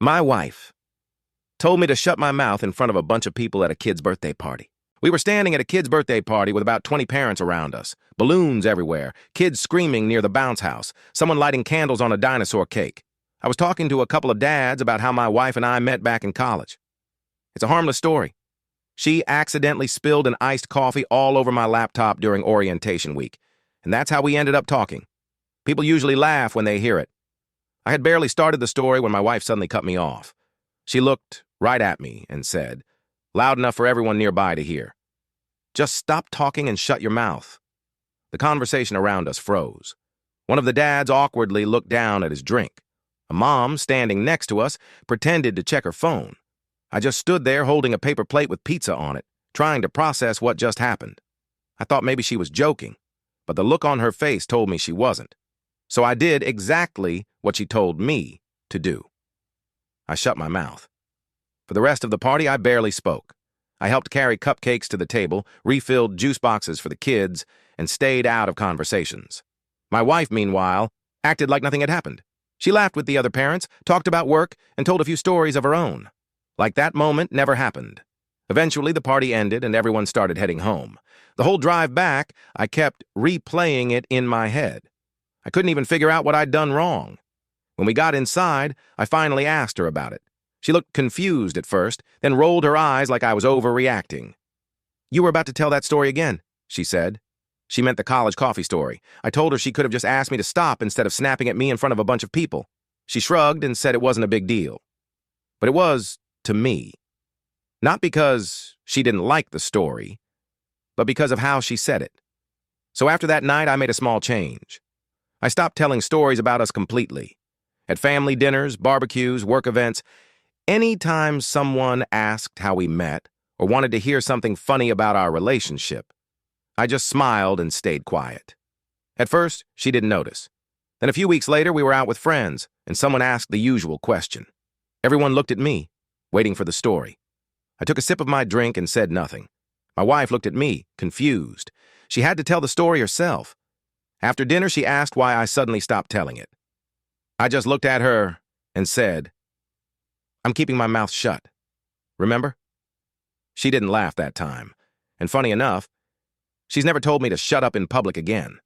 My wife told me to shut my mouth in front of a bunch of people at a kid's birthday party. We were standing at a kid's birthday party with about 20 parents around us, balloons everywhere, kids screaming near the bounce house, someone lighting candles on a dinosaur cake. I was talking to a couple of dads about how my wife and I met back in college. It's a harmless story. She accidentally spilled an iced coffee all over my laptop during orientation week, and that's how we ended up talking. People usually laugh when they hear it. I had barely started the story when my wife suddenly cut me off. She looked right at me and said, loud enough for everyone nearby to hear, "Just stop talking and shut your mouth." The conversation around us froze. One of the dads awkwardly looked down at his drink. A mom, standing next to us, pretended to check her phone. I just stood there holding a paper plate with pizza on it, trying to process what just happened. I thought maybe she was joking, but the look on her face told me she wasn't. So I did exactly what she told me to do. I shut my mouth. For the rest of the party, I barely spoke. I helped carry cupcakes to the table, refilled juice boxes for the kids, and stayed out of conversations. My wife, meanwhile, acted like nothing had happened. She laughed with the other parents, talked about work, and told a few stories of her own. Like that moment never happened. Eventually, the party ended and everyone started heading home. The whole drive back, I kept replaying it in my head. I couldn't even figure out what I'd done wrong. When we got inside, I finally asked her about it. She looked confused at first, then rolled her eyes like I was overreacting. "You were about to tell that story again," she said. She meant the college coffee story. I told her she could have just asked me to stop instead of snapping at me in front of a bunch of people. She shrugged and said it wasn't a big deal. But it was to me. Not because she didn't like the story, but because of how she said it. So after that night, I made a small change. I stopped telling stories about us completely. At family dinners, barbecues, work events, anytime someone asked how we met or wanted to hear something funny about our relationship, I just smiled and stayed quiet. At first, she didn't notice. Then a few weeks later, we were out with friends, and someone asked the usual question. Everyone looked at me, waiting for the story. I took a sip of my drink and said nothing. My wife looked at me, confused. She had to tell the story herself. After dinner, she asked why I suddenly stopped telling it. I just looked at her and said, "I'm keeping my mouth shut. Remember?" She didn't laugh that time. And funny enough, she's never told me to shut up in public again.